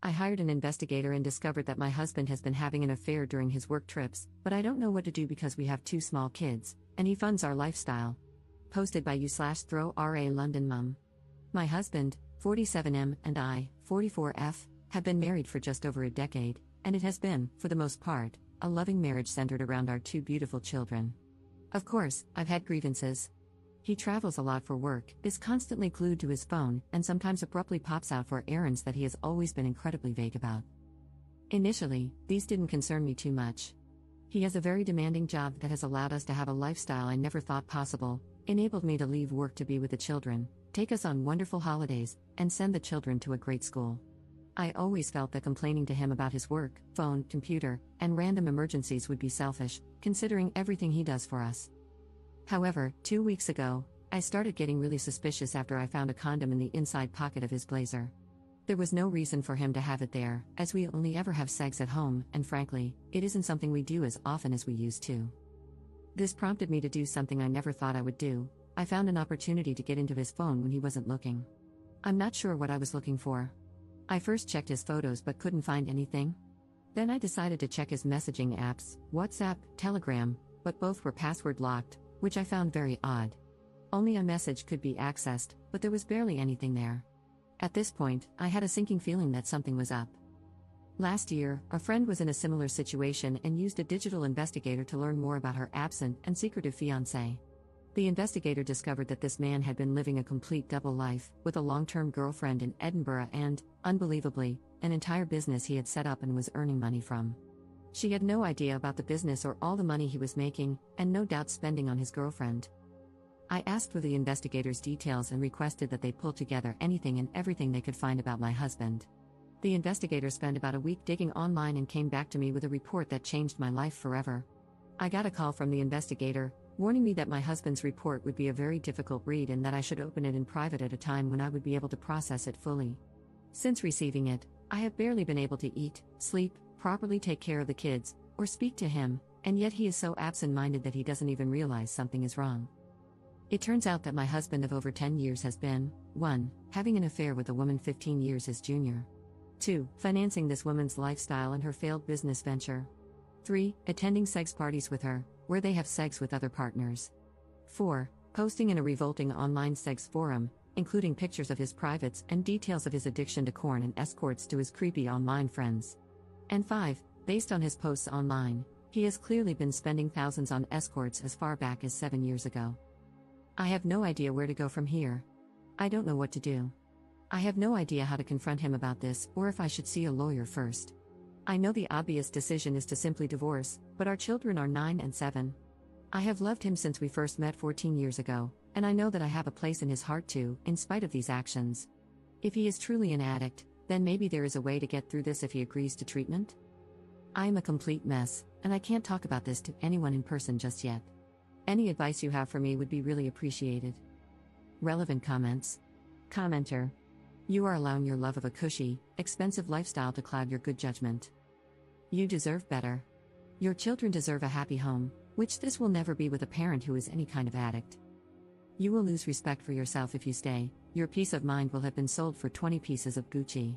I hired an investigator and discovered that my husband has been having an affair during his work trips, but I don't know what to do because we have two small kids, and he funds our lifestyle. Posted by you/throw-ra London mum. My husband, 47M, and I, 44F, have been married for just over a decade, and it has been, for the most part, a loving marriage centered around our two beautiful children. Of course, I've had grievances. He travels a lot for work, is constantly glued to his phone, and sometimes abruptly pops out for errands that he has always been incredibly vague about. Initially, these didn't concern me too much. He has a very demanding job that has allowed us to have a lifestyle I never thought possible, enabled me to leave work to be with the children, take us on wonderful holidays, and send the children to a great school. I always felt that complaining to him about his work, phone, computer, and random emergencies would be selfish, considering everything he does for us. However, 2 weeks ago, I started getting really suspicious after I found a condom in the inside pocket of his blazer. There was no reason for him to have it there, as we only ever have sex at home, and frankly, it isn't something we do as often as we used to. This prompted me to do something I never thought I would do. I found an opportunity to get into his phone when he wasn't looking. I'm not sure what I was looking for. I first checked his photos but couldn't find anything. Then I decided to check his messaging apps, WhatsApp, Telegram, but both were password locked, which I found very odd. Only a message could be accessed, but there was barely anything there. At this point, I had a sinking feeling that something was up. Last year, a friend was in a similar situation and used a digital investigator to learn more about her absent and secretive fiancé. The investigator discovered that this man had been living a complete double life, with a long-term girlfriend in Edinburgh and, unbelievably, an entire business he had set up and was earning money from. She had no idea about the business or all the money he was making, and no doubt spending on his girlfriend. I asked for the investigator's details and requested that they pull together anything and everything they could find about my husband. The investigator spent about a week digging online and came back to me with a report that changed my life forever. I got a call from the investigator, warning me that my husband's report would be a very difficult read and that I should open it in private at a time when I would be able to process it fully. Since receiving it, I have barely been able to eat, sleep, properly take care of the kids, or speak to him, and yet he is so absent-minded that he doesn't even realize something is wrong. It turns out that my husband of over 10 years has been, 1. Having an affair with a woman 15 years his junior. 2. Financing this woman's lifestyle and her failed business venture. 3. Attending sex parties with her, where they have sex with other partners. 4. Posting in a revolting online sex forum, including pictures of his privates and details of his addiction to porn and escorts to his creepy online friends. And 5. Based on his posts online, he has clearly been spending thousands on escorts as far back as 7 years ago. I have no idea where to go from here. I don't know what to do. I have no idea how to confront him about this or if I should see a lawyer first. I know the obvious decision is to simply divorce, but our children are 9 and 7. I have loved him since we first met 14 years ago, and I know that I have a place in his heart too, in spite of these actions. If he is truly an addict, then maybe there is a way to get through this if he agrees to treatment? I am a complete mess, and I can't talk about this to anyone in person just yet. Any advice you have for me would be really appreciated. Relevant comments. Commenter. You are allowing your love of a cushy, expensive lifestyle to cloud your good judgment. You deserve better. Your children deserve a happy home, which this will never be with a parent who is any kind of addict. You will lose respect for yourself if you stay. Your peace of mind will have been sold for 20 pieces of Gucci.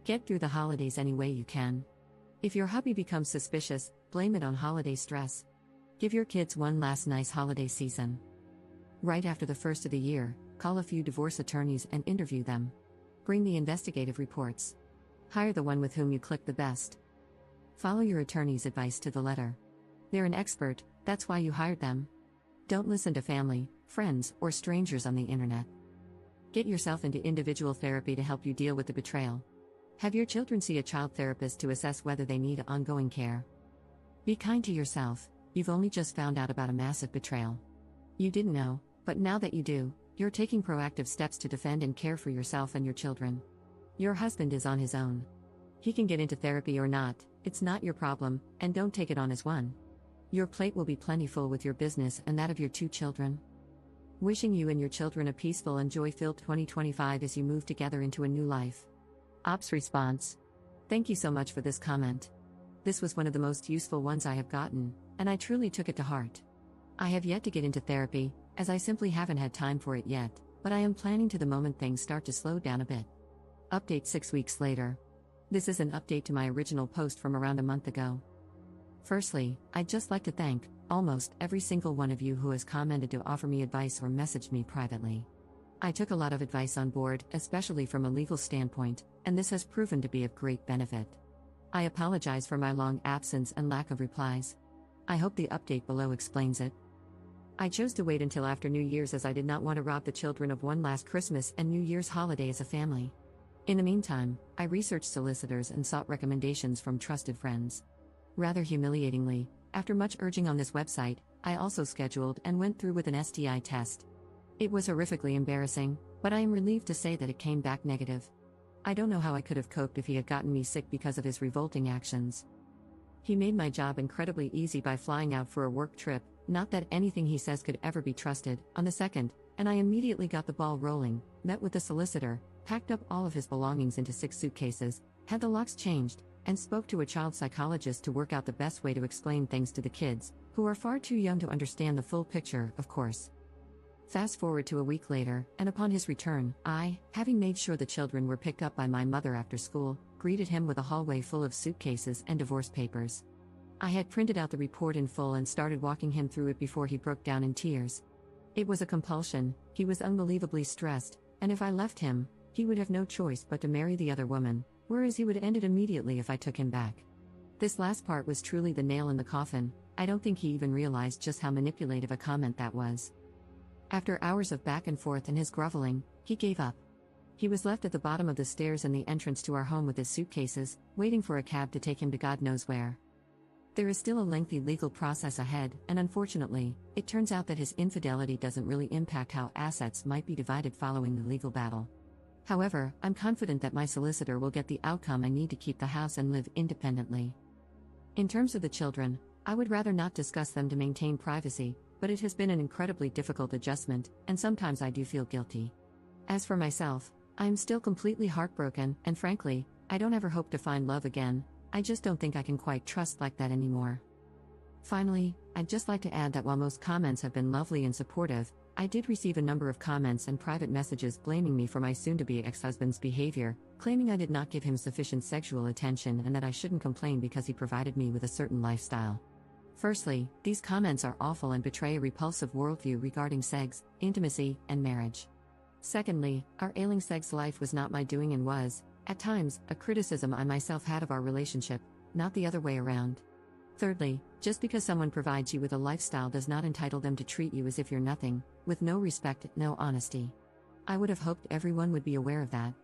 Get through the holidays any way you can. If your hubby becomes suspicious, blame it on holiday stress. Give your kids one last nice holiday season. Right after the first of the year, call a few divorce attorneys and interview them. Bring the investigative reports. Hire the one with whom you click the best. Follow your attorney's advice to the letter. They're an expert, that's why you hired them. Don't listen to family, friends, or strangers on the internet. Get yourself into individual therapy to help you deal with the betrayal. Have your children see a child therapist to assess whether they need ongoing care. Be kind to yourself, you've only just found out about a massive betrayal. You didn't know, but now that you do, you're taking proactive steps to defend and care for yourself and your children. Your husband is on his own. He can get into therapy or not, it's not your problem, and don't take it on as one. Your plate will be plentiful with your business and that of your 2 children. Wishing you and your children a peaceful and joy-filled 2025 as you move together into a new life. Ops response. Thank you so much for this comment. This was one of the most useful ones I have gotten, and I truly took it to heart. I have yet to get into therapy, as I simply haven't had time for it yet, but I am planning to the moment things start to slow down a bit. Update 6 weeks later. This is an update to my original post from around a month ago. Firstly, I'd just like to thank almost every single one of you who has commented to offer me advice or messaged me privately. I took a lot of advice on board, especially from a legal standpoint, and this has proven to be of great benefit. I apologize for my long absence and lack of replies. I hope the update below explains it. I chose to wait until after New Year's as I did not want to rob the children of one last Christmas and New Year's holiday as a family. In the meantime, I researched solicitors and sought recommendations from trusted friends. Rather humiliatingly, after much urging on this website, I also scheduled and went through with an STI test. It was horrifically embarrassing, but I am relieved to say that it came back negative. I don't know how I could have coped if he had gotten me sick because of his revolting actions. He made my job incredibly easy by flying out for a work trip, not that anything he says could ever be trusted, on the 2nd, and I immediately got the ball rolling, met with the solicitor, packed up all of his belongings into 6 suitcases, had the locks changed, and spoke to a child psychologist to work out the best way to explain things to the kids, who are far too young to understand the full picture, of course. Fast forward to a week later, and upon his return, I, having made sure the children were picked up by my mother after school, greeted him with a hallway full of suitcases and divorce papers. I had printed out the report in full and started walking him through it before he broke down in tears. It was a compulsion, he was unbelievably stressed, and if I left him, he would have no choice but to marry the other woman, whereas he would end it immediately if I took him back. This last part was truly the nail in the coffin. I don't think he even realized just how manipulative a comment that was. After hours of back and forth and his groveling, he gave up. He was left at the bottom of the stairs in the entrance to our home with his suitcases, waiting for a cab to take him to God knows where. There is still a lengthy legal process ahead, and unfortunately, it turns out that his infidelity doesn't really impact how assets might be divided following the legal battle. However, I'm confident that my solicitor will get the outcome I need to keep the house and live independently. In terms of the children, I would rather not discuss them to maintain privacy, but it has been an incredibly difficult adjustment, and sometimes I do feel guilty. As for myself, I am still completely heartbroken, and frankly, I don't ever hope to find love again. I just don't think I can quite trust like that anymore. Finally, I'd just like to add that while most comments have been lovely and supportive, I did receive a number of comments and private messages blaming me for my soon-to-be ex-husband's behavior, claiming I did not give him sufficient sexual attention and that I shouldn't complain because he provided me with a certain lifestyle. Firstly, these comments are awful and betray a repulsive worldview regarding sex, intimacy, and marriage. Secondly, our ailing sex life was not my doing and was, at times, a criticism I myself had of our relationship, not the other way around. Thirdly, just because someone provides you with a lifestyle does not entitle them to treat you as if you're nothing, with no respect, no honesty. I would have hoped everyone would be aware of that.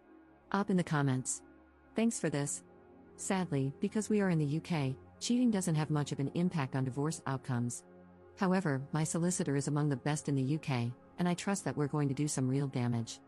Up in the comments. Thanks for this. Sadly, because we are in the UK, cheating doesn't have much of an impact on divorce outcomes. However, my solicitor is among the best in the UK, and I trust that we're going to do some real damage.